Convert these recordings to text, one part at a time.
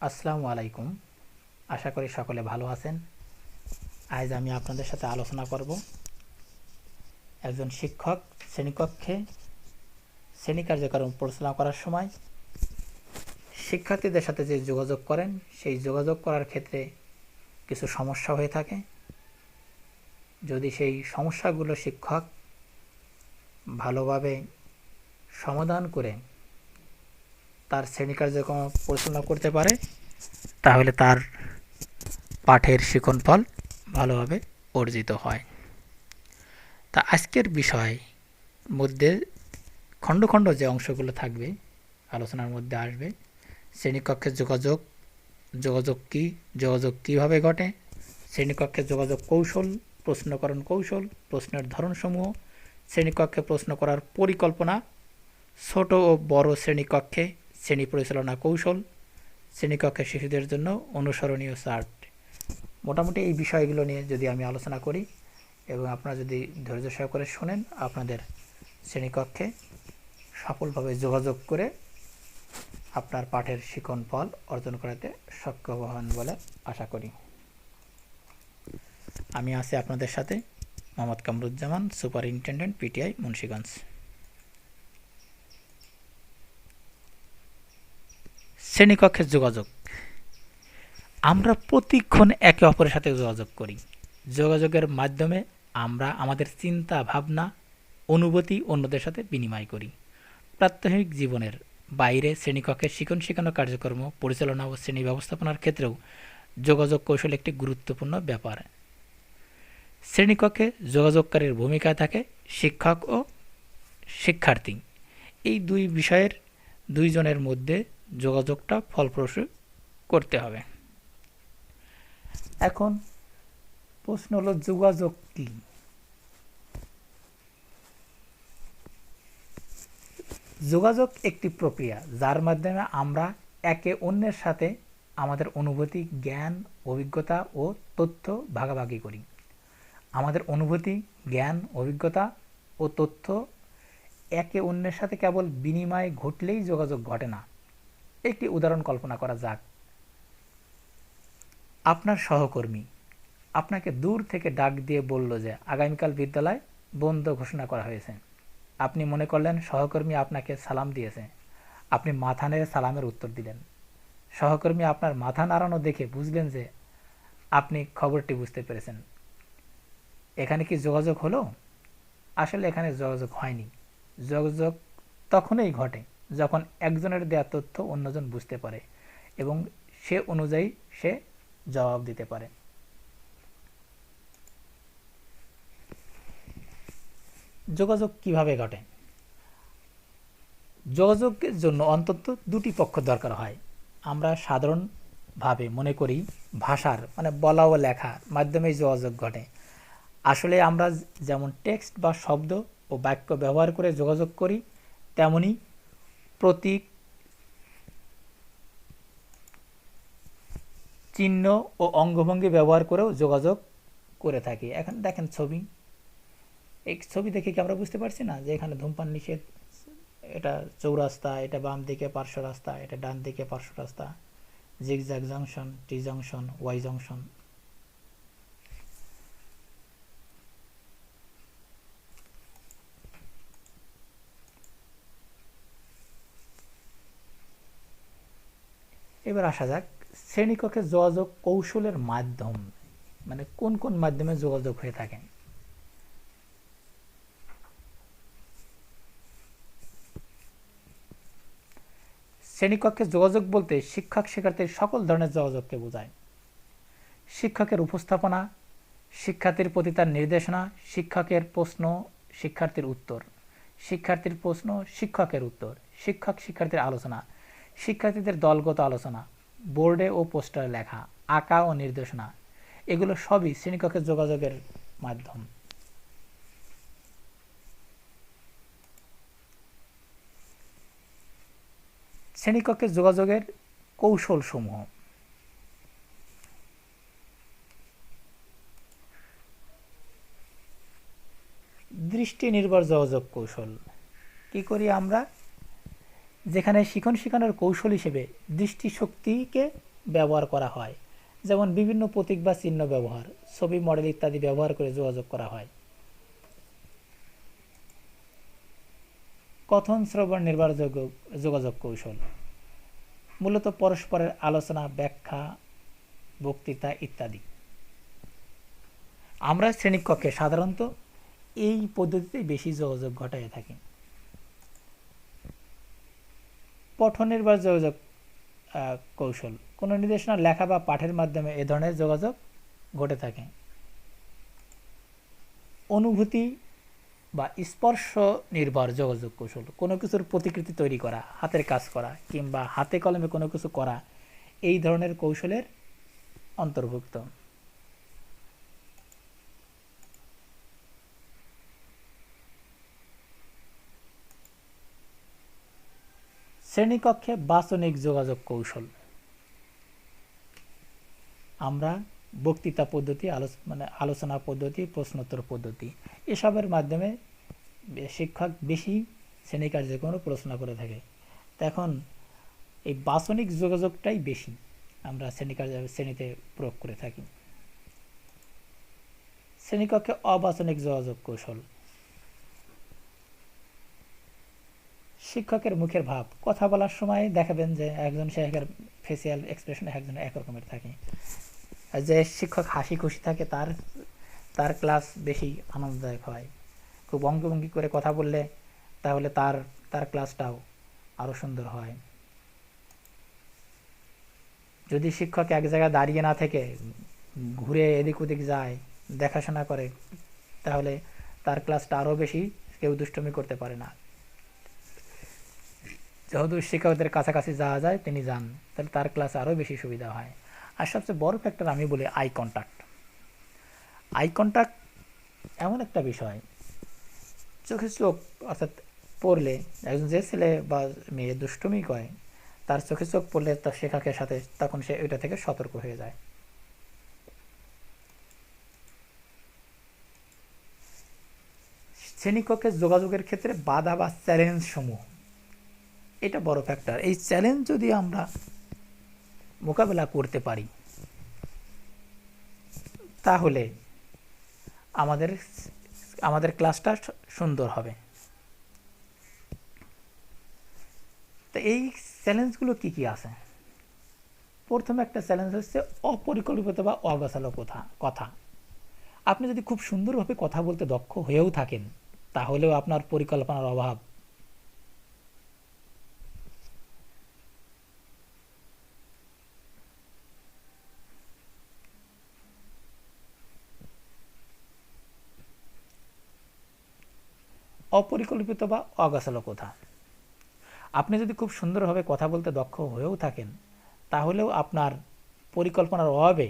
আসসালামু আলাইকুম। আশা করি সকলে ভালো আছেন। আজ আমি আপনাদের সাথে আলোচনা করব একজন শিক্ষক শ্রেণীকক্ষে শ্রেণী কার্যক্রম পরিচালনা করার সময় শিক্ষার্থীদের সাথে যে যোগাযোগ করেন সেই যোগাযোগ করার ক্ষেত্রে কিছু সমস্যা হয়ে থাকে। যদি সেই সমস্যাগুলো শিক্ষক ভালোভাবে সমাধান করে তার শ্রেণী কার্যক্রম পরিচালনা করতে পারে, তাহলে তার পাঠের শিক্ষণফল ভালোভাবে অর্জিত হয়। তা আজকের বিষয় মধ্যে খণ্ড খণ্ড যে অংশগুলো থাকবে আলোচনার মধ্যে আসবে। শ্রেণীকক্ষের যোগাযোগ, যোগাযোগ কী, যোগাযোগ কীভাবে ঘটে, শ্রেণীকক্ষের যোগাযোগ কৌশল, প্রশ্নকরণ কৌশল, প্রশ্নের ধরনসমূহ, শ্রেণীকক্ষে প্রশ্ন করার পরিকল্পনা, ছোট ও বড় শ্রেণীকক্ষে শ্রেণী পরিচালনা কৌশল, শ্রেণীকক্ষে শিশুদের জন্য অনুসরণীয় চার্ট। মোটামুটি এই বিষয়গুলো নিয়ে যদি আমি আলোচনা করি এবং আপনারা যদি ধৈর্য সহকারে শোনেন, আপনাদের শ্রেণীকক্ষে সফলভাবে যোগাযোগ করে আপনার পাঠের শিখন ফল অর্জন করাতে সক্ষম হন বলে আশা করি। আমি আছি আপনাদের সাথে মোহাম্মদ কামরুজ্জামান, সুপারিনটেনডেন্ট, পিটিআই, মুন্সিগঞ্জ। শ্রেণীকক্ষের যোগাযোগ। আমরা প্রতিক্ষণ একে অপরের সাথে যোগাযোগ করি। যোগাযোগের মাধ্যমে আমরা আমাদের চিন্তা, ভাবনা, অনুভূতি অন্যদের সাথে বিনিময় করি। প্রাত্যহিক জীবনের বাইরে শ্রেণীকক্ষের শিখন শেখানো কার্যক্রম পরিচালনা ও শ্রেণী ব্যবস্থাপনার ক্ষেত্রেও যোগাযোগ কৌশল একটি গুরুত্বপূর্ণ ব্যাপার। শ্রেণীকক্ষে যোগাযোগকারীর ভূমিকায় থাকে শিক্ষক ও শিক্ষার্থী। এই দুই বিষয়ের দুইজনের মধ্যে যোগাযোগটা ফলপ্রসূ করতে হবে। এখন প্রশ্ন হলো, যোগাযোগ কি? যোগাযোগ একটি প্রক্রিয়া যার মাধ্যমে আমরা একে অন্যের সাথে আমাদের অনুভূতি, জ্ঞান, অভিজ্ঞতা ও তথ্য ভাগাভাগি করি। আমাদের অনুভূতি, জ্ঞান, অভিজ্ঞতা ও তথ্য একে অন্যের সাথে কেবল বিনিময় ঘটলেই যোগাযোগ ঘটে না। একটি উদাহরণ কল্পনা করা যাক। আপনার সহকর্মী আপনাকে দূর থেকে ডাক দিয়ে বলল যে আগামীকাল বিদ্যালয় বন্ধ ঘোষণা করা হয়েছে। আপনি মনে করলেন সহকর্মী আপনাকে সালাম দিয়েছে। আপনি মাথা নেড়ে সালামের উত্তর দিলেন। সহকর্মী আপনার মাথা নাড়ানো দেখে বুঝলেন যে আপনি খবরটি বুঝতে পেরেছেন। এখানে কি যোগাযোগ হলো? আসলে এখানে যোগাযোগ হয়নি। যোগাযোগ তখনই ঘটে যখন একজনের দেয়া তথ্য অন্যজন বুঝতে পারে এবং সে অনুযায়ী সে জবাব দিতে পারে। যোগাযোগ কিভাবে ঘটে? যোগাযোগের জন্য অন্তত দুটি পক্ষ দরকার হয়। আমরা সাধারণভাবে মনে করি ভাষার বলা ও লেখার মাধ্যমেই যোগাযোগ ঘটে। আসলে আমরা যেমন টেক্সট বা শব্দ ও বাক্য ব্যবহার করে যোগাযোগ করি, তেমনি প্রতীক, চিহ্ন ও অঙ্গভঙ্গি ব্যবহার করেও যোগাযোগ করে থাকি। এখন দেখেন ছবি, এই ছবি দেখে কি আমরা বুঝতে পারছি না যে এখানে ধূমপান নিষেধ, এটা চৌরাস্তা, এটা বাম দিকে পার্শ্ব রাস্তা, এটা ডান দিকে পার্শ্ব রাস্তা, জিগজ্যাগ জংশন, টি জংশন, ওয়াই জংশন। এবার আসা যাক শ্রেণীকক্ষে যোগাযোগ কৌশলের মাধ্যম, কোন কোন মাধ্যমে যোগাযোগ হয়ে থাকে। শ্রেণীকক্ষে যোগাযোগ বলতে শিক্ষক শিক্ষার্থীর সকল ধরনের যোগাযোগকে বোঝায়। শিক্ষকের উপস্থাপনা, শিক্ষার্থীর প্রতি তার নির্দেশনা, শিক্ষকের প্রশ্ন শিক্ষার্থীর উত্তর, শিক্ষার্থীর প্রশ্ন শিক্ষকের উত্তর, শিক্ষক শিক্ষার্থীর আলোচনা, শিক্ষার্থীদের দলগত আলোচনা, বোর্ডে ও পোস্টারে লেখা, আঁকা ও নির্দেশনা, এগুলো সবই শ্রেণীকক্ষের যোগাযোগের মাধ্যম। শ্রেণীকক্ষে যোগাযোগের কৌশলসমূহ। দৃষ্টি নির্ভর যোগাযোগ কৌশল। কি করি আমরা? যেখানে শিখন শেখানোর কৌশল হিসেবে দৃষ্টিশক্তিকে ব্যবহার করা হয়, যেমন বিভিন্ন প্রতীক বা চিহ্ন ব্যবহার, ছবি, মডেল ইত্যাদি ব্যবহার করে যোগাযোগ করা হয়। কথন, শ্রবণ নির্ভরযোগ্য যোগাযোগ কৌশল মূলত পরস্পরের আলোচনা, ব্যাখ্যা, বক্তৃতা ইত্যাদি। আমরা শ্রেণীকক্ষে সাধারণত এই পদ্ধতিতে বেশি যোগাযোগ ঘটাইয়া থাকি। পঠন নির্ভর যোগাযোগ কৌশল কোনো নির্দেশনা লেখা বা পাঠের মাধ্যমে এ ধরনের যোগাযোগ ঘটে থাকে। অনুভূতি বা স্পর্শ নির্ভর যোগাযোগ কৌশল কোনো কিছুর প্রতিকৃতি তৈরি করা, হাতের কাজ করা কিংবা হাতে কলমে কোনো কিছু করা এই ধরনের কৌশলের অন্তর্ভুক্ত। শ্রেণীকক্ষে বাচনিক যোগাযোগ কৌশল আমরা বক্তৃতা পদ্ধতি, আলোচনা পদ্ধতি, প্রশ্নোত্তর পদ্ধতি এসবের মাধ্যমে শিক্ষক বেশি শ্রেণী কার্যক্রম পড়াশোনা করে থাকে। এখন এই বাচনিক যোগাযোগটাই বেশি আমরা শ্রেণীতে প্রয়োগ করে থাকি। শ্রেণীকক্ষে অবাচনিক যোগাযোগ কৌশল শিক্ষকের মুখের ভাব, কথা বলার সময় দেখাবেন যে একজন শিক্ষকের ফেসিয়াল এক্সপ্রেশন একজন এক রকমের থাকে। যে শিক্ষক হাসি খুশি থাকে তার ক্লাস বেশি আনন্দদায়ক হয়। খুব অঙ্গভঙ্গি করে কথা বললে তাহলে তার ক্লাসটাও আরো সুন্দর হয়। যদি শিক্ষক এক জায়গায় দাঁড়িয়ে না থেকে ঘুরে এদিক ওদিক যায়, দেখাশোনা করে, তাহলে তার ক্লাসটা আরো বেশি, কেউ দুষ্টুমি করতে পারে না। যেহেতু শিক্ষকদের কাছাকাছি যাওয়া যায়, তিনি যান, তাহলে তার ক্লাস আরো বেশি সুবিধা হয়। আর সবচেয়ে বড় ফ্যাক্টর আমি বলি আই কন্টাক্ট। আই কন্টাক্ট এমন একটা বিষয়, চোখে চোখ অর্থাৎ পড়লে একজন যে ছেলে বা মেয়ে দুষ্টুমি করে তার চোখে চোখ পড়লে তার শিক্ষকের সাথে তখন সে ওইটা থেকে সতর্ক হয়ে যায়। শ্রেণীকক্ষে যোগাযোগের ক্ষেত্রে বাধা বা চ্যালেঞ্জ সমূহ, এটা বড় ফ্যাক্টর। এই চ্যালেঞ্জ যদি আমরা মোকাবেলা করতে পারি তাহলে আমাদের ক্লাসটা সুন্দর হবে। তো এই চ্যালেঞ্জগুলো কি কি আছে? প্রথমে একটা চ্যালেঞ্জ হচ্ছে অপরিকল্পিত বা অগোছালো কথা। আপনি যদি খুব সুন্দরভাবে কথা বলতে দক্ষ হয়েও থাকেন, তাহলেও আপনার পরিকল্পনার অভাব। অপরিকল্পিত বা অগোছালো কথা। আপনি যদি খুব সুন্দরভাবে কথা বলতে দক্ষ হয়েও থাকেন, তাহলেও আপনার পরিকল্পনার অভাবে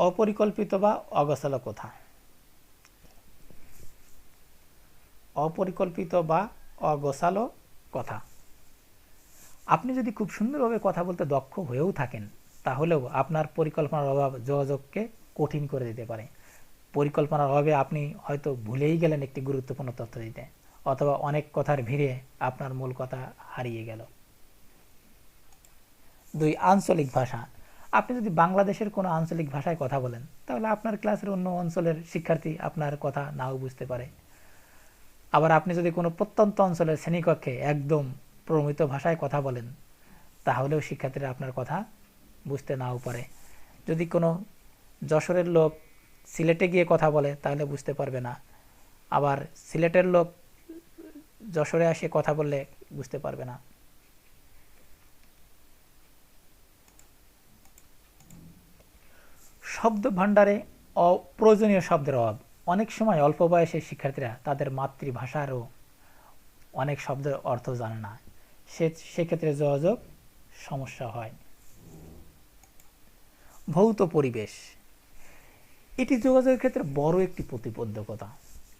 অপরিকল্পিত বা অগোছালো কথা। অপরিকল্পিত বা অগোছালো কথা। আপনি যদি খুব সুন্দরভাবে কথা বলতে দক্ষ হয়েও থাকেন, তাহলেও আপনার পরিকল্পনার অভাব যোগাযোগকে কঠিন করে দিতে পারে। পরিকল্পনার অভাবে আপনি হয়তো ভুলেই গেলেন একটি গুরুত্বপূর্ণ তথ্য দিতে, অথবা অনেক কথার ভিড়ে আপনার মূল কথা হারিয়ে গেল। 2, আঞ্চলিক ভাষা। আপনি যদি বাংলাদেশের কোনো আঞ্চলিক ভাষায় কথা বলেন, তাহলে আপনার ক্লাসের অন্য অঞ্চলের শিক্ষার্থী আপনার কথা নাও বুঝতে পারে। আবার আপনি যদি কোনো প্রত্যন্ত অঞ্চলের শ্রেণীকক্ষে একদম প্রমিত ভাষায় কথা বলেন, তাহলেও শিক্ষার্থীরা আপনার কথা বুঝতে নাও পারে। যদি কোনো যশোরের লোক সিলেটে গিয়ে কথা বলে, তাহলে বুঝতে পারবে না। আবার সিলেটের লোক যশোরে এসে কথা বললে বুঝতে পারবে না। শব্দ ভাণ্ডারে অপ্রয়োজনীয় শব্দের অভাব। অনেক সময় অল্প বয়সের শিক্ষার্থীরা তাদের মাতৃভাষারও অনেক শব্দের অর্থ জানে না, সেক্ষেত্রে যোগাযোগ সমস্যা হয়। ভৌত পরিবেশ, এটি যোগাযোগের ক্ষেত্রে বড় একটি প্রতিবন্ধকতা।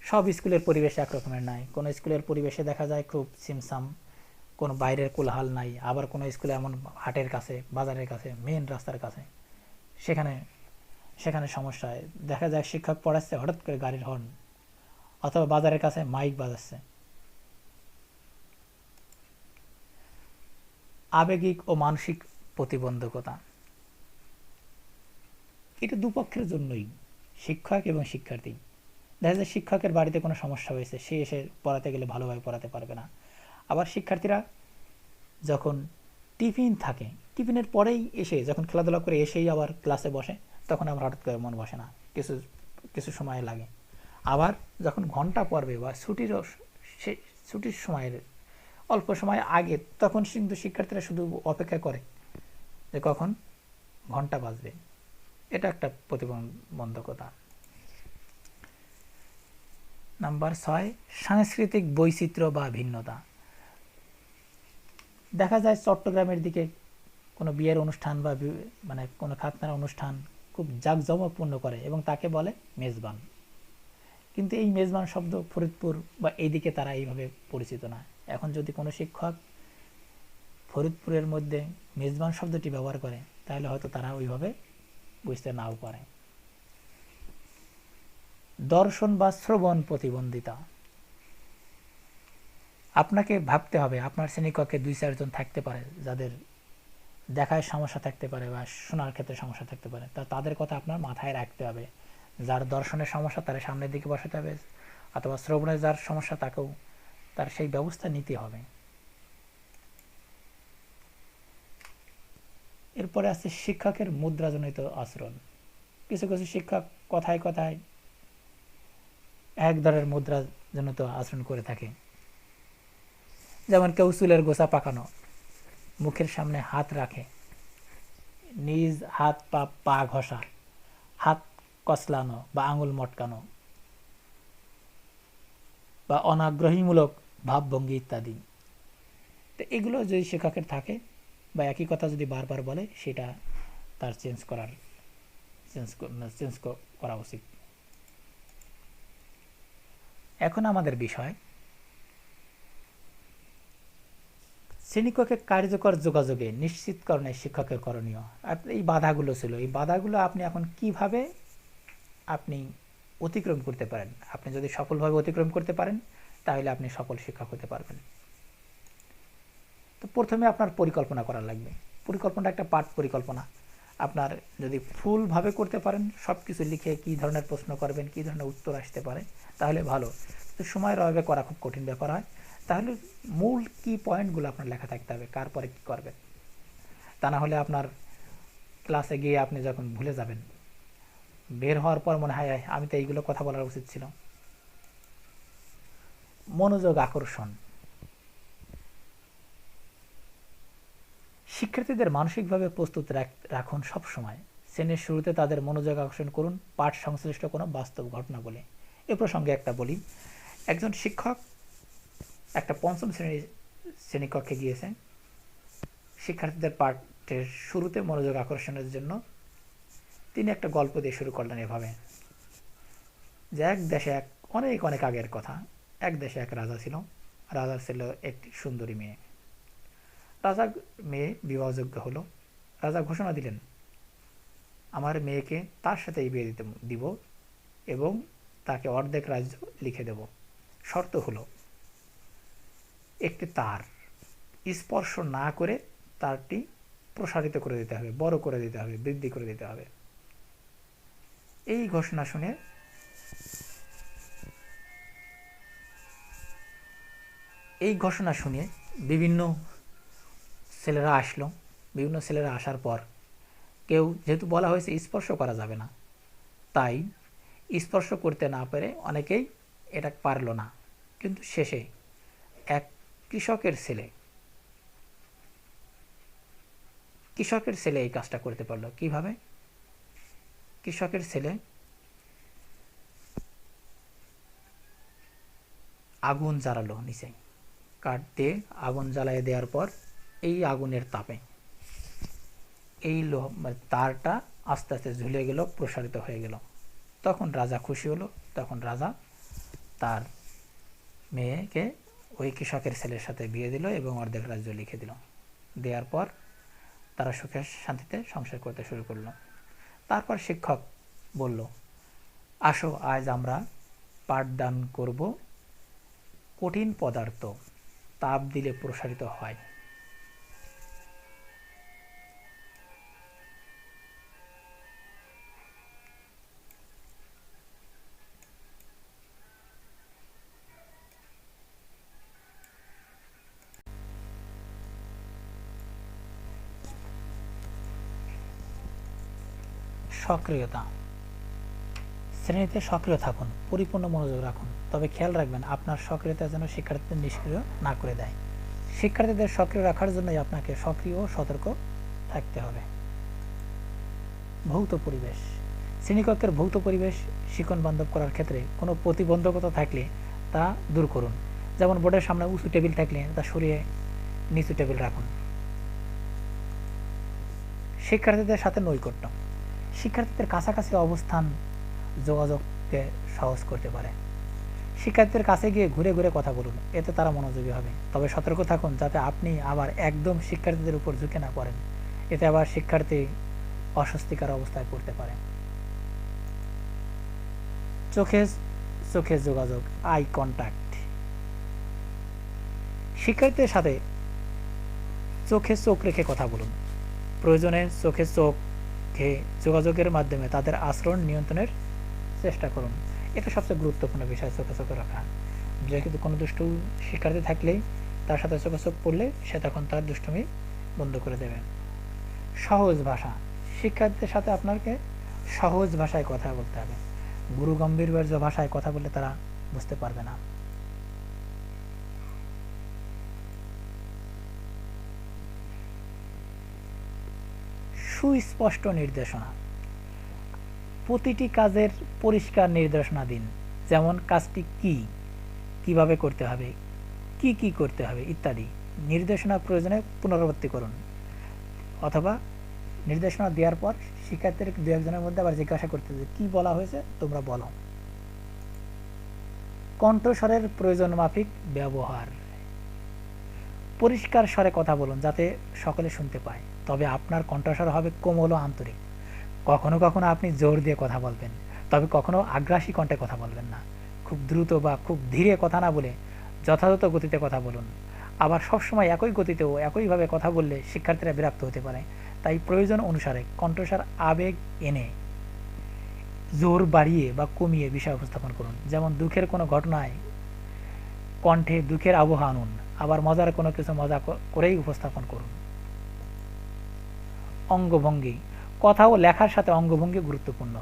সব স্কুলের পরিবেশ একরকমের নাই। কোনো স্কুলের পরিবেশে দেখা যায় খুব ছিমছাম, কোনো বাইরের কোলাহল নাই। আবার কোনো স্কুলে এমন হাটের কাছে, বাজারের কাছে, মেন রাস্তার কাছে, সেখানে সেখানে সমস্যা হয়। দেখা যায় শিক্ষক পড়াচ্ছে, হঠাৎ করে গাড়ির হর্ন, অথবা বাজারের কাছে মাইক বাজাচ্ছে। আবেগিক ও মানসিক প্রতিবন্ধকতা, এটা দুপক্ষের জন্যই, শিক্ষক এবং শিক্ষার্থী। দেখা যায় শিক্ষকের বাড়িতে কোনো সমস্যা হয়েছে, সে এসে পড়াতে গেলে ভালোভাবে পড়াতে পারবে না। আবার শিক্ষার্থীরা যখন টিফিন থাকে, টিফিনের পরেই এসে যখন খেলাধুলা করে এসেই আবার ক্লাসে বসে, তখন আমার হঠাৎ করে মন বসে না, কিছু কিছু সময় লাগে। আবার যখন ঘন্টা পড়বে বা ছুটির সময়ের অল্প সময় আগে, তখন কিন্তু শিক্ষার্থীরা শুধু অপেক্ষা করে যে কখন ঘন্টা বাজবে। এটা একটা প্রতিবন্ধকতা। নাম্বার 6, সাংস্কৃতিক বৈচিত্র্য বা ভিন্নতা। দেখা যায় চট্টগ্রামের দিকে কোনো বিয়ের অনুষ্ঠান বা মানে কোনো খাতনার অনুষ্ঠান খুব জাঁকজমকপূর্ণ করে এবং তাকে বলে মেজবান। কিন্তু এই মেজবান শব্দ ফরিদপুর বা এইদিকে তারা এইভাবে পরিচিত না। এখন যদি কোনো শিক্ষক ফরিদপুরের মধ্যে মেজবান শব্দটি ব্যবহার করে, তাহলে হয়তো তারা ওইভাবে বুঝতে নাও পারে। দর্শন বা শ্রবণ প্রতিবন্ধিতা। আপনাকে ভাবতে হবে, আপনার শ্রেণীকক্ষে 2-4 জন থাকতে পারে যাদের দেখায় সমস্যা থাকতে পারে বা শোনার ক্ষেত্রে সমস্যা থাকতে পারে, তাদের কথা আপনার মাথায় রাখতে হবে। যার দর্শনের সমস্যা তার সামনের দিকে বসাতে হবে, অথবা শ্রবণের যার সমস্যা তাকেও তার সেই ব্যবস্থা নিতে হবে। এরপরে আছে শিক্ষকের মুদ্রাজনিত আচরণ। কিছু কিছু শিক্ষক কথায় কথায় এক ধরনের মুদ্রাজনিত আচরণ করে থাকে। যেমন কেউ চুলের গোছা পাকানো, মুখের সামনে হাত রাখে, নিজ হাত পা ঘষা, হাত কচলানো বা আঙুল মটকানো, বা অনাগ্রহীমূলক ভাবভঙ্গি ইত্যাদি। তো এগুলো যদি শিক্ষকের থাকে বা একই কথা যদি বারবার বলে, সেটা তার চেঞ্জ করা উচিত। এখন আমাদের বিষয় শ্রেণীকক্ষে কার্যকর যোগাযোগে নিশ্চিতকরণে শিক্ষকের করণীয়। এই বাধাগুলো ছিল, এই বাধাগুলো আপনি এখন কিভাবে আপনি অতিক্রম করতে পারেন। আপনি যদি সফলভাবে অতিক্রম করতে পারেন, তাহলে আপনি সফল শিক্ষক হতে পারবেন। তো প্রথমে আপনার পরিকল্পনা করা লাগবে। পরিকল্পনা একটা পাঠ পরিকল্পনা আপনার যদি ফুলভাবে করতে পারেন, সব কিছু লিখে কী ধরনের প্রশ্ন করবেন, কী ধরনের উত্তর আসতে পারে, তাহলে ভালো। তো সময়ের অভাবে করা খুব কঠিন ব্যাপার হয়। তাহলে মূল কি পয়েন্টগুলো আপনার লেখা থাকতে হবে, কার পরে কী করবেন। তা না হলে আপনার ক্লাসে গিয়ে আপনি যখন ভুলে যাবেন, বের হওয়ার পর মনে হয় আমি তো এইগুলো কথা বলার উচিত ছিল। মনোযোগ আকর্ষণ। শিক্ষার্থীদের মানসিকভাবে প্রস্তুত রাখুন সব সময়। শ্রেণীর শুরুতে তাদের মনোযোগ আকর্ষণ করুন পাঠ সংশ্লিষ্ট কোনো বাস্তব ঘটনা বলে। এ প্রসঙ্গে একটা বলি, একজন শিক্ষক একটা পঞ্চম শ্রেণীকক্ষে গিয়েছেন। শিক্ষার্থীদের পাঠের শুরুতে মনোযোগ আকর্ষণের জন্য তিনি একটা গল্প দিয়ে শুরু করলেন এভাবে, যে এক দেশে অনেক অনেক আগের কথা, এক দেশে এক রাজা ছিল। রাজার ছিল একটি সুন্দরী মেয়ে। রাজার মেয়ে বিবাহযোগ্য হলো। রাজা ঘোষণা দিলেন, আমার মেয়েকে তার সাথেই বিয়ে দিব এবং তাকে অর্ধেক রাজ্য লিখে দেব। শর্ত হলো, একটি তার স্পর্শ না করে তারটি প্রসারিত করে দিতে হবে, বড় করে দিতে হবে, বৃদ্ধি করে দিতে হবে। এই ঘোষণা শুনে বিভিন্ন ছেলেরা আসলো। বিভিন্ন ছেলেরা আসার পর কেউ, যেহেতু বলা হয়েছে স্পর্শ করা যাবে না, তাই স্পর্শ করতে না পেরে অনেকেই এটা পারল না। কিন্তু শেষে এক কৃষকের ছেলে এই কাজটা করতে পারলো। কিভাবে? কৃষকের ছেলে আগুন জ্বালালো, নিচে কাঠ দিয়ে আগুন জ্বালিয়ে দেওয়ার পর এই আগুনের তাপে এই তারটা আস্তে আস্তে ঝুলে গেল, প্রসারিত হয়ে গেল। তখন রাজা খুশি হলো। তখন রাজা তার মেয়েকে ওই কৃষকের ছেলের সাথে বিয়ে দিল এবং অর্ধেক রাজ্য লিখে দিল। দেওয়ার পর তারা সুখে শান্তিতে সংসার করতে শুরু করলো। তারপর শিক্ষক বলল, আসো আজ আমরা পাঠদান করব কঠিন পদার্থ তাপ দিলে প্রসারিত হয়। সক্রিয়তা। শ্রেণীতে সক্রিয় থাকুন, পরিপূর্ণ মনোযোগ রাখুন, তবে খেয়াল রাখবেন আপনার সক্রিয়তা যেন শিক্ষার্থীদের নিষ্ক্রিয় না করে দেয়। শিক্ষার্থীদের সক্রিয় রাখার জন্যই আপনাকে সক্রিয় ও সতর্ক থাকতে হবে। ভৌত পরিবেশ। শ্রেণীকক্ষের ভৌত পরিবেশ শিক্ষণ বান্ধব করার ক্ষেত্রে কোনো প্রতিবন্ধকতা থাকলে তা দূর করুন। যেমন বোর্ডের সামনে উঁচু টেবিল থাকলে তা সরিয়ে নিচু টেবিল রাখুন। শিক্ষার্থীদের সাথে নৈকট্য। শিক্ষার্থীদের কাছাকাছি অবস্থান যোগাযোগকে সহজ করতে পারে। শিক্ষার্থীদের কাছে গিয়ে ঘুরে ঘুরে কথা বলুন, এতে তারা মনোযোগী হবে। তবে সতর্ক থাকুন যাতে আপনি আবার একদম শিক্ষার্থীদের উপর ঝুঁকে না পড়েন, এতে আবার শিক্ষার্থী অস্বস্তিকর অবস্থায় পড়তে পারে। চোখে চোখে যোগাযোগ, আই কন্ট্যাক্ট। শিক্ষার্থীদের সাথে চোখে চোখ রেখে কথা বলুন। প্রয়োজনে চোখে চোখে যোগাযোগের মাধ্যমে তাদের আচরণ নিয়ন্ত্রণের চেষ্টা করুন। এটা সবচেয়ে গুরুত্বপূর্ণ বিষয়, চোখে চোখে রাখা। যেহেতু কোনো দুষ্টু শিক্ষার্থী থাকলেই তার সাথে চোখে চোখ পড়লে সে তখন তার দুষ্টুমি বন্ধ করে দেবে। সহজ ভাষা। শিক্ষার্থীদের সাথে আপনাকে সহজ ভাষায় কথা বলতে হবে। গুরু গম্ভীর ভাষায় কথা বললে তারা বুঝতে পারবে না। সুস্পষ্ট নির্দেশনা। প্রতিটি কাজের পরিষ্কার নির্দেশনা দিন, যেমন কাজটি কি, কিভাবে করতে হবে, কি কি করতে হবে ইত্যাদি। নির্দেশনা প্রয়োজনে পুনরাবৃত্তি করুন, অথবা নির্দেশনা দেওয়ার পর শিক্ষার্থীর দু একজনের মধ্যে আবার জিজ্ঞাসা করতে হবে কি বলা হয়েছে তোমরা বলো। কণ্ঠস্বরের প্রয়োজন মাফিক ব্যবহার। পরিষ্কার স্বরে কথা বলুন যাতে সকলে শুনতে পায়, তবে আপনার কণ্ঠস্বর হবে কোমল ও আন্তরিক। কখনো কখনো আপনি জোর দিয়ে কথা বলবেন, তবে কখনো আগ্রাসী কণ্ঠে কথা বলবেন না। খুব দ্রুত বা খুব ধীরে কথা না বলে যথাযথ গতিতে কথা বলুন। আবার সবসময় একই গতিতে ও একইভাবে কথা বললে শিক্ষার্থীরা বিরক্ত হতে পারে। তাই প্রয়োজন অনুসারে কণ্ঠস্বর আবেগ এনে জোর বাড়িয়ে বা কমিয়ে বিষয় উপস্থাপন করুন। যেমন দুঃখের কোনো ঘটনায় কণ্ঠে দুঃখের আবহ আনুন, আবার মজার কোনো কিছু মজা করেই উপস্থাপন করুন। অঙ্গভঙ্গি। কথা ও লেখার সাথে অঙ্গভঙ্গি গুরুত্বপূর্ণ।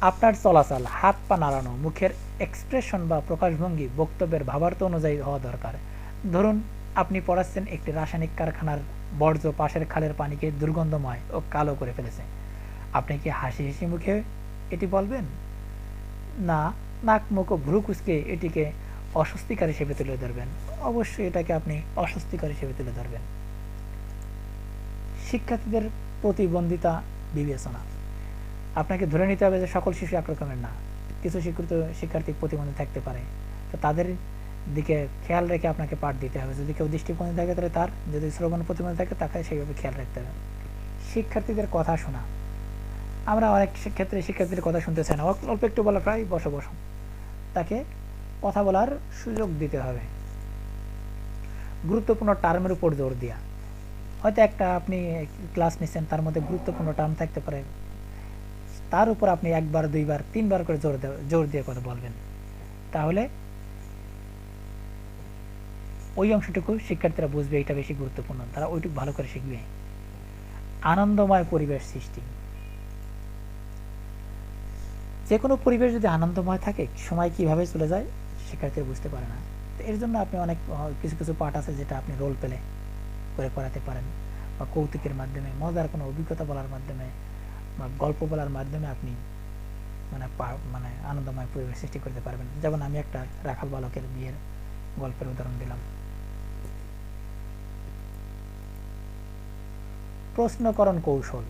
আপনার চলাচল, হাত পা নাড়ানো, মুখের এক্সপ্রেশন বা প্রকাশভঙ্গি বক্তব্যের ভাবার্থ অনুযায়ী হওয়া দরকার। ধরুন আপনি পড়াচ্ছেন একটি রাসায়নিক কারখানার বর্জ্য পাশের খালের পানিকে দুর্গন্ধময় ও কালো করে ফেলেছে। আপনি কি হাসি হাসি মুখে এটি বলবেন, না নাক মুখ ও ভ্রু কুঁচকে এটিকে অস্বস্তিকর হিসেবে তুলে ধরবেন? অবশ্যই এটাকে আপনি অস্বস্তিকর হিসেবে তুলে ধরবেন। শিক্ষার্থীদের প্রতিবন্ধিতা বিবেচনা। আপনাকে ধরে নিতে হবে যে সকল শিশু একরকমের না, কিছু শিক্ষার্থী প্রতিবন্ধী থাকতে পারে। তো তাদের দিকে খেয়াল রেখে আপনাকে পাঠ দিতে হবে। যদি কেউ দৃষ্টিবন্ধী থাকে তাহলে তার, যদি শ্রবণ প্রতিবন্ধী থাকে তাকে সেইভাবে খেয়াল রাখতে হবে। শিক্ষার্থীদের কথা শোনা। আমরা অনেক ক্ষেত্রে শিক্ষার্থীদের কথা শুনতে চাই না, অল্প একটু বলা প্রায় বসো বসো, তাকে কথা বলার সুযোগ দিতে হবে। গুরুত্বপূর্ণ টার্মের উপর জোর দেওয়া। হয়তো একটা আপনি ক্লাস নিচ্ছেন, তার মধ্যে গুরুত্বপূর্ণ টার্ম থাকতে পারে, তার উপর আপনি একবার দুইবার তিনবার করে জোর দিয়ে কথা বলবেন, তাহলে ওই অংশটুকু শিক্ষার্থীরা বুঝবে এটা বেশি গুরুত্বপূর্ণ, তারা ওইটুকু ভালো করে শিখবে। আনন্দময় পরিবেশ সৃষ্টি। যে কোনো পরিবেশ যদি আনন্দময় থাকে সময় কিভাবে চলে যায় শিক্ষার্থীরা বুঝতে পারে না। তো এর জন্য আপনি অনেক কিছু কিছু পাঠ আছে যেটা আপনি রোল প্লে করে করাতে পারেন, বা কৌতুকের মাধ্যমে, মজার কোনো অভিজ্ঞতা বলার মাধ্যমে বা গল্প বলার মাধ্যমে আপনি মানে আনন্দময় পরিবেশ সৃষ্টি করতে পারবেন। যেমন আমি একটা রাখাল বালকের বিয়ের গল্পের উদাহরণ দিলাম। প্রশ্নকরণ কৌশল।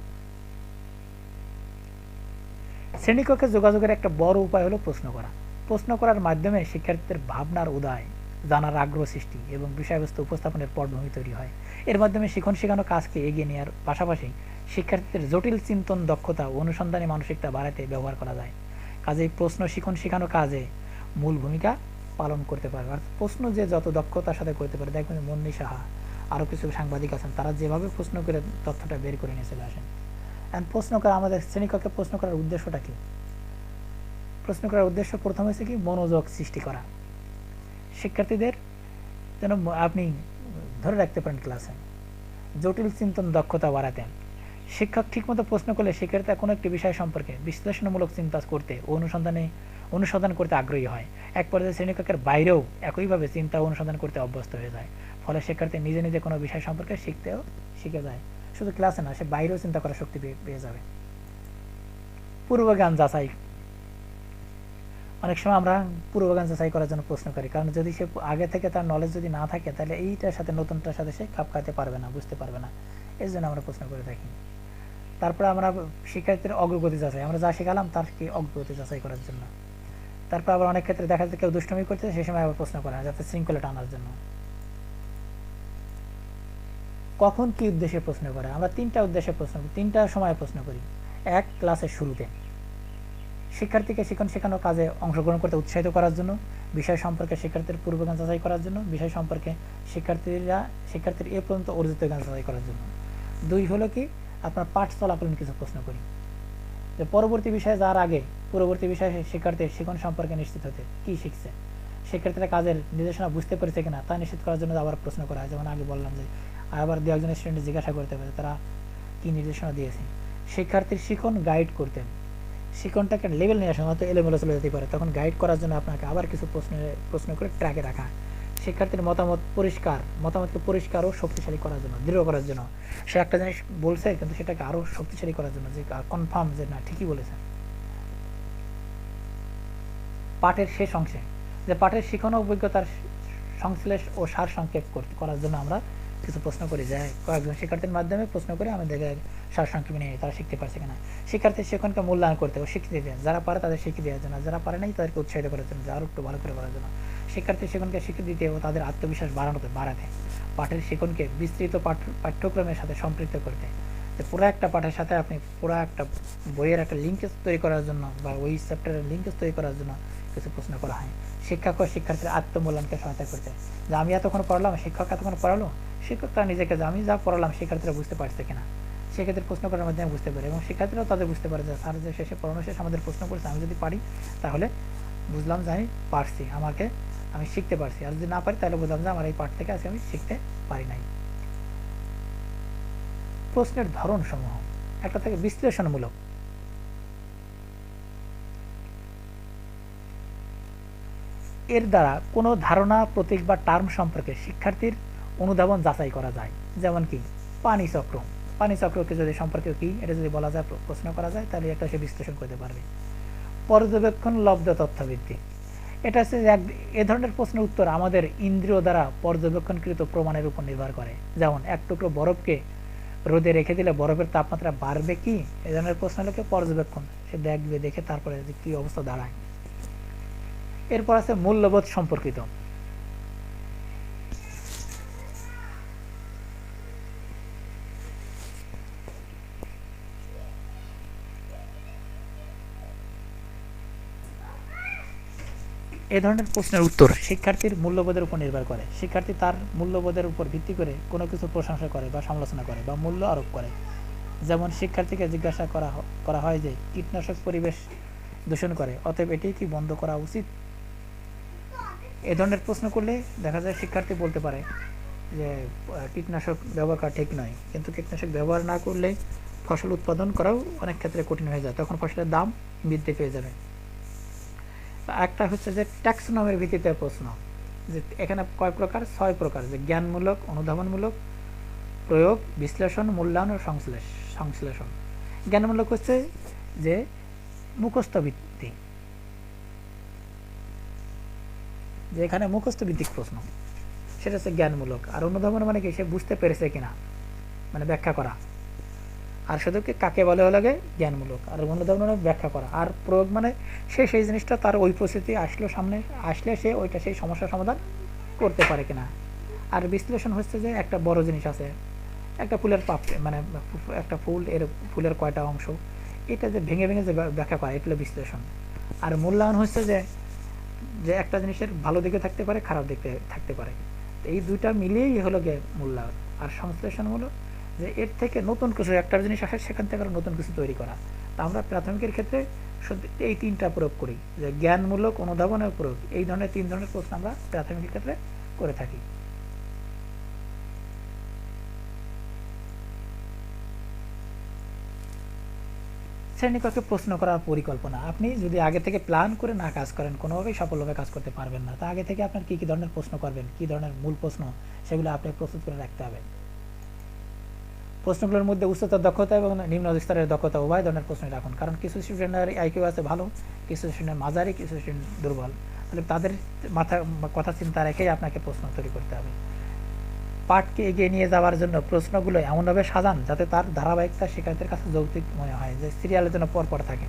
শ্রেণীকক্ষে যোগাযোগের একটা বড় উপায় হলো প্রশ্ন করা। প্রশ্ন করার মাধ্যমে শিক্ষার্থীদের ভাবনার উদয়, জানার আগ্রহ সৃষ্টি এবং বিষয়বস্তু উপস্থাপনের পটভূমি তৈরি হয়। এর মাধ্যমে শিক্ষণ শেখানো কাজকে এগিয়ে নেওয়ার পাশাপাশি শিক্ষার্থীদের জটিল চিন্তন দক্ষতা ও অনুসন্ধানী মানসিকতা বাড়াতে ব্যবহার করা যায়। কাজেই প্রশ্ন শিখন শেখানো কাজে মূল ভূমিকা পালন করতে পারে। অর্থাৎ প্রশ্ন যে যত দক্ষতার সাথে করতে পারে, দেখবেন মুন্নি সাহা আরও কিছু সাংবাদিক আছেন, তারা যেভাবে প্রশ্ন করে তথ্যটা বের করে নিয়ে চলে আসেন। এখন প্রশ্ন করা, আমাদের শ্রেণীকক্ষে প্রশ্ন করার উদ্দেশ্যটা কি? প্রশ্ন করার উদ্দেশ্য প্রথম হচ্ছে কি, মনোযোগ সৃষ্টি করা। শিক্ষার্থীদের যেন আপনি ধরে রাখতে পারেন ক্লাসে, জটিল চিন্তন দক্ষতা বাড়াতে। শিক্ষক ঠিকমতো প্রশ্ন করলে শিক্ষার্থীরা কোনো একটি বিষয় সম্পর্কে বিশ্লেষণমূলক চিন্তা করতে ও অনুসন্ধান করতে আগ্রহী হয়। এক পর্যায়ে শ্রেণীকক্ষের বাইরেও একইভাবে চিন্তা ও অনুসন্ধান করতে অভ্যস্ত হয়ে যায়। ফলে শিক্ষার্থী নিজে নিজে কোনো বিষয় সম্পর্কে শিখে যায়। শুধু ক্লাসে না, সে বাইরেও চিন্তা করার শক্তি পেয়ে যাবে। পূর্বজ্ঞান যাচাই। অনেক সময় আমরা পূর্বজ্ঞান যাচাই করার জন্য প্রশ্ন করি, কারণ যদি সে আগে থেকে তার নলেজ যদি না থাকে, তাহলে এইটার সাথে নতুনটার সাথে সে খাপ খাইতে পারবে না, বুঝতে পারবে না। এর জন্য আমরা প্রশ্ন করে থাকি। তারপরে আমরা শিক্ষার্থীর অগ্রগতি যাচাই, আমরা যা শেখালাম তার কি অগ্রগতি যাচাই করার জন্য। তারপর আবার অনেক ক্ষেত্রে দেখা যাচ্ছে কেউ দুষ্টমি করছে, সেই সময় আবার প্রশ্ন করা যাতে শৃঙ্খলাটা আনার জন্য। কখন কি উদ্দেশ্যে প্রশ্ন করে? আমরা তিনটা উদ্দেশ্যে প্রশ্ন করি, তিনটা সময়ে প্রশ্ন করি। এক, ক্লাসের শুরুতে শিক্ষার্থীকে শিখন শেখানোর কাজে অংশগ্রহণ করতে উৎসাহিত করার জন্য, বিষয় সম্পর্কে শিক্ষার্থীর পূর্বজ্ঞান যাচাই করার জন্য, বিষয় সম্পর্কে শিক্ষার্থীর এ পর্যন্ত অর্জিত জ্ঞান যাচাই করার জন্য। দুই হলো কি, আপনার পাঠ চলাকালীন কিছু প্রশ্ন করি, যে পরবর্তী বিষয়ে যাওয়ার আগে পূর্ববর্তী বিষয়ে শিক্ষার্থীর শিখন সম্পর্কে নিশ্চিত হতে, কি শিখছে, শিক্ষার্থীরা কাজের নির্দেশনা বুঝতে পেরেছে কিনা তা নিশ্চিত করার জন্য আবার প্রশ্ন করা হয়। যেমন আগে বললাম যে আবার দু একজন স্টুডেন্ট জিজ্ঞাসা করতে পারে তারা কি নির্দেশনা দিয়েছে। শিক্ষার্থীর শিখন গাইড করতেন, শিখনটাকে লেভেল নিয়ে আসা, হয়তো এলোমেলো চলে যেতে পারে, তখন গাইড করার জন্য আপনাকে আবার কিছু প্রশ্ন করে ট্র্যাকে রাখা। শিক্ষার্থীর মতামতকে পরিষ্কার ও শক্তিশালী করার জন্য, দৃঢ় করার জন্য। সে একটা জিনিস বলছে কিন্তু সেটাকে আরও শক্তিশালী করার জন্য, যে কনফার্ম যে না ঠিকই বলেছে। পাঠের শেষ অংশে, যে পাঠের শিখন অভিজ্ঞতার সংশ্লেষ ও সার সংক্ষেপ করার জন্য আমরা কিছু প্রশ্ন করি, যে কয়েকজন শিক্ষার্থীর মাধ্যমে প্রশ্ন করে আমি দেখে সার সংক্ষেপে নিয়ে তারা শিখতে পারছে কিনা। শিক্ষার্থীর শিক্ষণকে মূল্যায়ন করতে ও শিখিয়ে দেয়, যারা পারে তাদের শিখিয়ে দেওয়ার জন্য, যারা পারে নাই তাদেরকে উৎসাহিত করার জন্য, আরও একটু ভালো করে করার জন্য। শিক্ষার্থীর শিক্ষণকে শিখিয়ে দিতে ও তাদের আত্মবিশ্বাস বাড়াতে। পাঠের শিক্ষণকে বিস্তৃত পাঠ্যক্রমের সাথে সম্পৃক্ত করতে, যে পুরো একটা পাঠের সাথে আপনি পুরো একটা বইয়ের একটা লিঙ্কেজ তৈরি করার জন্য বা ওই চ্যাপ্টারের লিঙ্কেজ তৈরি করার জন্য কিছু প্রশ্ন করা হয়। শিক্ষক ও শিক্ষার্থীর আত্মমূল্যায়নকে সহায়তা করতে, যে আমি এতক্ষণ পড়ালাম, শিক্ষক এতক্ষণ পড়ালো, শিক্ষক তারা নিজেকে যে আমি যা পড়ালাম শিক্ষার্থীরা বুঝতে পারছে কিনা, সেক্ষেত্রে প্রশ্ন করার মাধ্যমে বুঝতে পারে, এবং শিক্ষার্থীরাও তাদের বুঝতে পারে যে স্যার যে শেষে পড়ানো শেষ আমাদের প্রশ্ন করছে, আমি যদি পারি তাহলে বুঝলাম যে আমি পারছি, আমি শিখতে পারছি, আর যদি না পারি তাহলে বুঝলাম যে আমার এই পাঠ থেকে আজকে আমি শিখতে পারি নাই। প্রশ্নের ধরন সমূহ, একটা থেকে বিশ্লেষণমূলক। এর দ্বারা কোনো ধারণা, প্রতীক বা টার্ম সম্পর্কে শিক্ষার্থীর অনুধাবন যাচাই করা যায়। যেমন কি পানি চক্রকে যদি সম্পর্কে কি এটা যদি বলা যায়, প্রশ্ন করা যায়, তাহলে একটা সে বিশ্লেষণ করতে পারবে। পর্যবেক্ষণ লব্ধ তথ্যভিত্তিক, এটা হচ্ছে এ ধরনের প্রশ্নের উত্তর আমাদের ইন্দ্রিয় দ্বারা পর্যবেক্ষণকৃত প্রমাণের উপর নির্ভর করে। যেমন এক টুকরো বরফকে রোদে রেখে দিলে বরফের তাপমাত্রা বাড়বে কি, এ ধরনের প্রশ্ন হলো পর্যবেক্ষণ, সে দেখবে, দেখে তারপরে কি অবস্থা দাঁড়ায়। এরপর আছে মূল্যবোধ সম্পর্কিত। এই ধরনের প্রশ্নের উত্তর শিক্ষার্থীর মূল্যবোধের উপর নির্ভর করে। শিক্ষার্থী তার মূল্যবোধের উপর ভিত্তি করে কোনো কিছু প্রশংসা করে বা সমালোচনা করে বা মূল্য আরোপ করে। যেমন শিক্ষার্থীকে জিজ্ঞাসা করা হয় যে কীটনাশক পরিবেশ দূষণ করে, অতএব এটি কি বন্ধ করা উচিত। এ ধরনের প্রশ্ন করলে দেখা যায় শিক্ষার্থী বলতে পারে যে কীটনাশক ব্যবহার করা ঠিক নয়, কিন্তু কীটনাশক ব্যবহার না করলে ফসল উৎপাদন করাও অনেক ক্ষেত্রে কঠিন হয়ে যায়, তখন ফসলের দাম বৃদ্ধি পেয়ে যাবে। একটা হচ্ছে যে ট্যাক্সোনমির ভিত্তিতে প্রশ্ন, যে এখানে কয় প্রকার, 6 প্রকার, যে জ্ঞানমূলক, অনুধাবনমূলক, প্রয়োগ, বিশ্লেষণ, মূল্যায়ন ও সংশ্লেষণ। জ্ঞানমূলক হচ্ছে যে মুখস্থ ভিত্তিক, যে এখানে মুখস্থ ভিত্তিক প্রশ্ন, সেটা হচ্ছে জ্ঞানমূলক। আর অনুধাবন মানে কি, সে বুঝতে পেরেছে কিনা, মানে ব্যাখ্যা করা। আর শুধু কি কাকে বলে হলো জ্ঞানমূলক। আর অনুধাবন মানে ব্যাখ্যা করা। আর প্রয়োগ মানে সে সেই জিনিসটা তার ওই পরিস্থিতি সামনে আসলে সে ওইটা সেই সমস্যার সমাধান করতে পারে কিনা। আর বিশ্লেষণ হচ্ছে যে একটা বড় জিনিস আছে, একটা ফুলের পাপড়ি মানে একটা ফুল, এর ফুলের কয়টা অংশ, এটা যে ভেঙে ভেঙে যে ব্যাখ্যা করা, এটা বিশ্লেষণ। আর মূল্যায়ন হচ্ছে যে যে একটা জিনিসের ভালো দিকে থাকতে পারে, খারাপ দিকে থাকতে পারে, এই দুইটা মিলিয়েই হলো গিয়ে মূল্যায়ন। আর সংশ্লেষণ হলো যে এর থেকে নতুন কিছু একটা জিনিস আসে, সেখান থেকে আরও নতুন কিছু তৈরি করা। তা আমরা প্রাথমিকের ক্ষেত্রে এই তিনটা প্রয়োগ করি, যে জ্ঞানমূলক, অনুধাবনের প্রয়োগ, এই ধরনের 3 ধরনের প্রশ্ন আমরা প্রাথমিকের ক্ষেত্রে করে থাকি। শ্রেণীকক্ষে প্রশ্ন করার পরিকল্পনা, আপনি যদি আগে থেকে প্ল্যান করে না কাজ করেন, কোনোভাবেই সফলভাবে কাজ করতে পারবেন না। তা আগে থেকে আপনার কী কী ধরনের প্রশ্ন করবেন, কী ধরনের মূল প্রশ্ন, সেগুলো আপনি প্রস্তুত করে রাখতে হবে। প্রশ্নগুলোর মধ্যে উচ্চতর দক্ষতা এবং নিম্ন স্তরের দক্ষতা উভয় ধরনের প্রশ্ন রাখুন, কারণ কিছু স্টুডেন্টের আইকিউ আছে ভালো, কিছু স্টুডেন্ট মাঝারি, কিছু স্টুডেন্ট দুর্বল। তাহলে তাদের মাথা কথা চিন্তা রেখেই আপনাকে প্রশ্ন তৈরি করতে হবে। পাঠকে এগিয়ে নিয়ে যাওয়ার জন্য প্রশ্নগুলো এমনভাবে সাজান যাতে তার ধারাবাহিকতা শিক্ষার্থীর কাছে যৌক্তিক মনে হয়, যে সিরিয়ালের জন্য পরপর থাকে।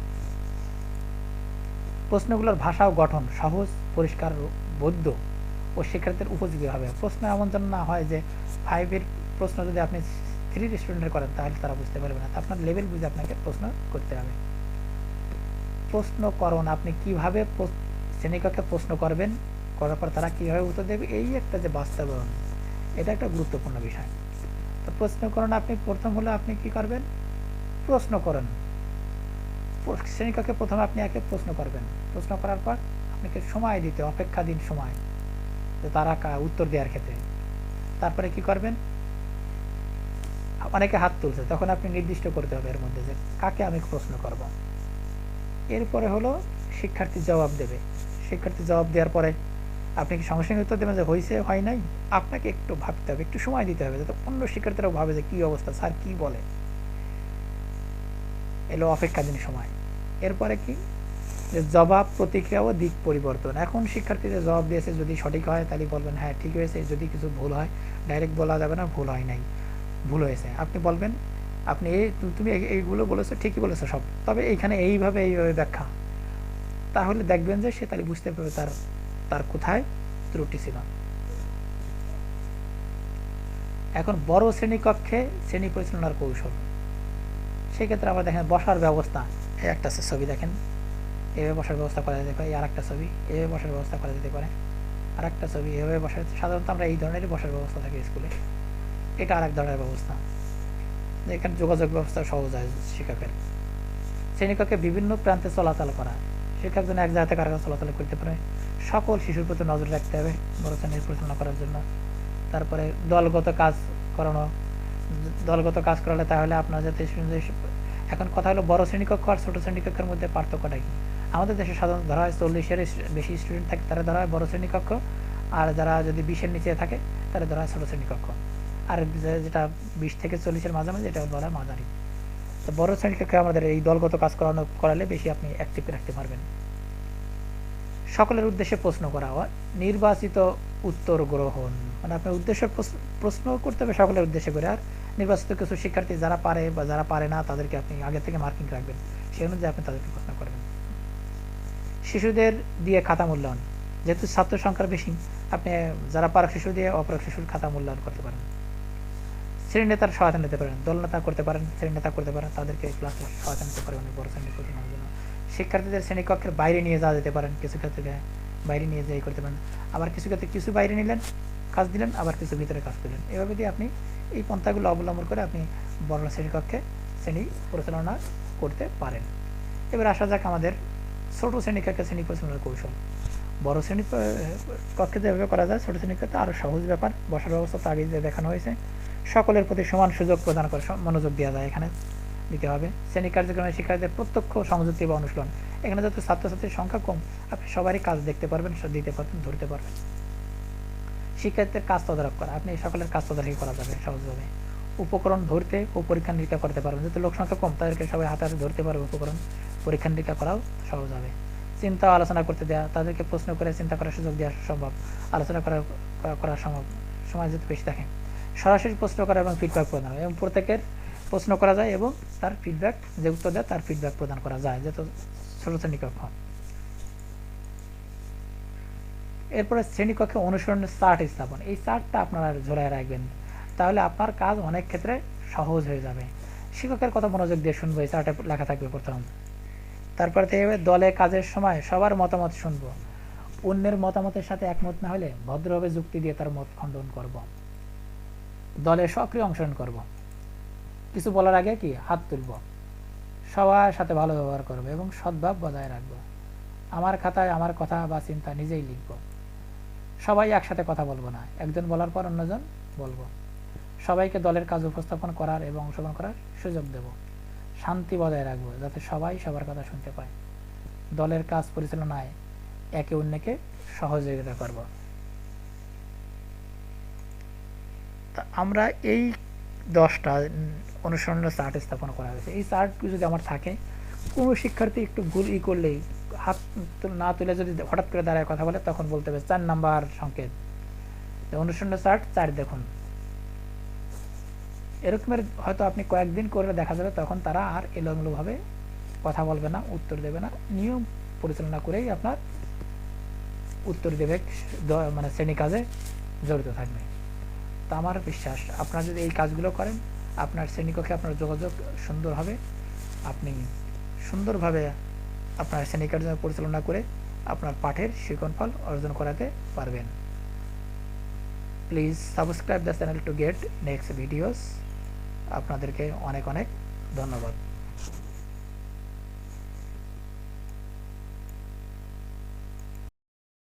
প্রশ্নগুলোর ভাষা ও গঠন সহজ, পরিষ্কার, বৌদ্ধ ও শিক্ষার্থীর উপযোগী হবে। প্রশ্ন এমন যেন না হয় যে 5-এর প্রশ্ন যদি আপনি 3 স্টুডেন্টের করেন, তাহলে তারা বুঝতে পারবে না। আপনার লেভেল বুঝে আপনাকে প্রশ্ন করতে হবে। প্রশ্নকরণ, আপনি কিভাবে শ্রেণীকক্ষে প্রশ্ন করবেন, করার পর তারা কীভাবে উত্তর দেবে, এই একটা যে বাস্তবায়ন, এটা একটা গুরুত্বপূর্ণ বিষয়। তো প্রশ্নকরণ আপনি প্রথম হলো আপনি কি করবেন, প্রশ্ন করেন। শ্রেণীকক্ষে প্রথমে আপনি একে প্রশ্ন করবেন, প্রশ্ন করার পর আপনাকে সময় দিতে, অপেক্ষাধীন সময়, যে তারা উত্তর দেওয়ার ক্ষেত্রে। তারপরে কি করবেন, অনেকে হাত তুলছে, তখন আপনি নির্দিষ্ট করতে হবে এর মধ্যে যে কাকে আমি প্রশ্ন করব। এরপরে হলো শিক্ষার্থী জবাব দেবে। শিক্ষার্থী জবাব দেওয়ার পরে আপনি কি সঙ্গে সঙ্গে উত্তর দেবেন যে হয়েছে হয় নাই, আপনাকে একটু ভাবতে হবে, একটু সময় দিতে হবে, যাতে অন্য শিক্ষার্থীরাও ভাবে যে কী অবস্থা, স্যার কী বলে। এলো অপেক্ষাধীন সময়। এরপরে কি, যে জবাব, প্রতিক্রিয়া ও দিক পরিবর্তন। এখন শিক্ষার্থীদের জবাব দিয়েছে, যদি সঠিক হয় তাহলে বলবেন হ্যাঁ ঠিক হয়েছে, যদি কিছু ভুল হয় ডাইরেক্ট বলা যাবে না ভুল হয় নাই, ভুল হয়েছে। আপনি বলবেন আপনি তুমি এইগুলো বলেছো, ঠিকই বলেছো সব, তবে এইখানে এইভাবে ব্যাখ্যা, তাহলে দেখবেন যে সে তাহলে বুঝতে পারবে তার কোথায় ত্রুটি ছিল। এখন বড় শ্রেণীকক্ষে শ্রেণী পরিচালনার কৌশল, সেক্ষেত্রে আমরা দেখেন বসার ব্যবস্থা, এই একটা ছবি দেখেন, এভাবে বসার ব্যবস্থা করা যেতে পারে, আর একটা ছবি এভাবে বসার ব্যবস্থা করা যেতে পারে, আর একটা ছবি এভাবে বসার, সাধারণত আমরা এই ধরনেরই বসার ব্যবস্থা থাকে স্কুলে। এটা আর এক ধরনের ব্যবস্থা, এখানে যোগাযোগ ব্যবস্থা সহজ হয় শিক্ষকের। শ্রেণীকক্ষে বিভিন্ন প্রান্তে চলাচল করা, শিক্ষক যেন এক জায়গা থেকে আরেক চলাচল করতে পারে। সকল শিশুর প্রতি নজর রাখতে হবে বড় শ্রেণীর পরিচালনা করার জন্য। তারপরে দলগত কাজ করানো, দলগত কাজ করালে তাহলে আপনার যাতে, এখন কথা হলো বড় শ্রেণীকক্ষ আর ছোট শ্রেণীকক্ষের মধ্যে পার্থক্যটা কি। আমাদের দেশে সাধারণত ধরা হয় 40-এর বেশি স্টুডেন্ট থাকে তারা ধরা হয় বড় শ্রেণীকক্ষ, আর যারা যদি 20-এর নিচে থাকে তারা ধরা হয় ছোট শ্রেণীকক্ষ, আর যেটা 20 থেকে 40-এর মাঝামাঝি এটা বলা হয় মাঝারি। তো বড় শ্রেণীকক্ষে আমাদের এই দলগত কাজ করালে বেশি আপনি অ্যাক্টিভ রাখতে পারবেন। সকলের উদ্দেশ্যে প্রশ্ন করা, নির্বাচিত উত্তর গ্রহণ, মানে আপনার উদ্দেশ্যে প্রশ্ন করতে হবে সকলের উদ্দেশ্যে করে, আর নির্বাচিত কিছু শিক্ষার্থী যারা পারে বা যারা পারে না তাদেরকে আপনি আগে থেকে মার্কিং রাখবেন, সেই অনুযায়ী আপনি তাদেরকে প্রশ্ন করবেন। শিশুদের দিয়ে খাতা মূল্যায়ন, যেহেতু ছাত্র সংখ্যা বেশি, আপনি যারা পারক শিশু দিয়ে অপারক শিশুর খাতা মূল্যায়ন করতে পারেন। শ্রেণীনেতার সহায়তা নিতে পারেন, দলনেতা করতে পারেন, শ্রেণীনেতা করতে পারেন, তাদেরকে ক্লাসে সহায়তা নিতে পারেন অনেক বড় শ্রেণী পরিচালনার জন্য। শিক্ষার্থীদের শ্রেণীকক্ষের বাইরে নিয়ে যাওয়া যেতে পারেন, কিছু ক্ষেত্রে বাইরে নিয়ে যেয়ে করতে পারেন, আবার কিছু ক্ষেত্রে কিছু বাইরে নিলেন কাজ দিলেন, আবার কিছু ভিতরে কাজ দিলেন। এভাবে দিয়ে আপনি এই পন্থাগুলো অবলম্বন করে আপনি বড় শ্রেণীকক্ষে শ্রেণী পরিচালনা করতে পারেন। এবার আসা যাক আমাদের ছোট শ্রেণীকক্ষে শ্রেণী পরিচালনার কৌশল। বড় শ্রেণী কক্ষে যেভাবে করা যায়, ছোট শ্রেণীকক্ষে আরও সহজ ব্যাপার। বসার ব্যবস্থা তো আগেই যে দেখানো হয়েছে, সকলের প্রতি সমান সুযোগ প্রদান করে মনোযোগ দেওয়া যায়, এখানে দিতে হবে। শ্রেণী কার্যক্রমে শিক্ষার্থীদের প্রত্যক্ষ সংযুক্তি বা অনুশীলন, এখানে যত ছাত্রছাত্রীর সংখ্যা কম, আপনি সবারই কাজ দেখতে পারবেন, দিতে পারবেন, ধরতে পারবেন। শিক্ষার্থীদের কাজ তদারক করা, আপনি সকলের কাজ তদারকি করা যাবে সহজভাবে। উপকরণ ধরতে ও পরীক্ষা নিরীক্ষা করতে পারবেন, যেহেতু লোক সংখ্যা কম তাদেরকে সবাই হাতে হাতে ধরতে পারবে, উপকরণ পরীক্ষা নিরীক্ষা করাও সহজ হবে। চিন্তা আলোচনা করতে দেওয়া, তাদেরকে প্রশ্ন করে চিন্তা করার সুযোগ দেওয়া সম্ভব, আলোচনা করা সম্ভব, সময় যেহেতু বেশি থাকে। সরাসরি প্রশ্ন করা এবং ফিডব্যাক প্রদান, এবং প্রত্যেকের প্রশ্ন করা যায় এবং তার ফিডব্যাক, যে উত্তর দেয় তার ফিডব্যাক প্রদান করা যায়, যেহেতু ছোট শ্রেণীকক্ষ। এরপরে শ্রেণীকক্ষে অনুসরণের চার্ট স্থাপন, এই চার্টটা আপনারা ঝোলায় রাখবেন, তাহলে আপনার কাজ অনেক ক্ষেত্রে সহজ হয়ে যাবে। শিক্ষকের কথা মনোযোগ দিয়ে শুনবো, এই চার্টে লেখা থাকবে প্রথম। তারপরে দেখবে দলে কাজের সময় সবার মতামত শুনবো, অন্যের মতামতের সাথে একমত না হলে ভদ্রভাবে যুক্তি দিয়ে তার মত খণ্ডন করব। দলে সক্রিয় অংশগ্রহণ করব, কিছু বলার আগে কি হাত তুলব, সবার সাথে ভালো ব্যবহার করব এবং সদ্ভাব বজায় রাখব। আমার খাতায় আমার কথা বা চিন্তা নিজেই লিখব। সবাই একসাথে কথা বলবো না, একজন বলার পর অন্যজন বলবো। সবাইকে দলের কাজ উপস্থাপন করার এবং অংশগ্রহণ করার সুযোগ দেব। শান্তি বজায় রাখবো যাতে সবাই সবার কথা শুনতে পায়। দলের কাজ পরিচালনায় একে অন্যকে সহযোগিতা করব। তা আমরা এই 10টা অনুসরণীয় চার্ট স্থাপন করা হয়েছে। এই চার্ট যদি আমার থাকে, কোনো শিক্ষার্থী একটু ভুল করলেই হাত না তুলে যদি হঠাৎ করে দাঁড়ায় কথা বলে, তখন বলতে হবে 4 নাম্বার সংকেত। অনুসরণীয় চার্ট 4 দেখুন। এরকমের হয়তো আপনি কয়েকদিন করে দেখা যাবে, তখন তারা আর এলোমেলোভাবে কথা বলবে না, উত্তর দেবে না, নিয়ম পরিচালনা করেই আপনার উত্তর দেবে, মানে শ্রেণী কাজে জড়িত থাকবে। তা আমার বিশ্বাস আপনারা যদি এই কাজগুলো করেন, আপনার শ্রেণীকক্ষে আপনার যোগাযোগ সুন্দর হবে, আপনি সুন্দরভাবে আপনার শ্রেণীকার্য পরিচালনা করে আপনার পাঠের শিক্ষণফল অর্জন করাতে পারবেন। Please subscribe the channel to get next videos. আপনাদেরকে অনেক অনেক ধন্যবাদ।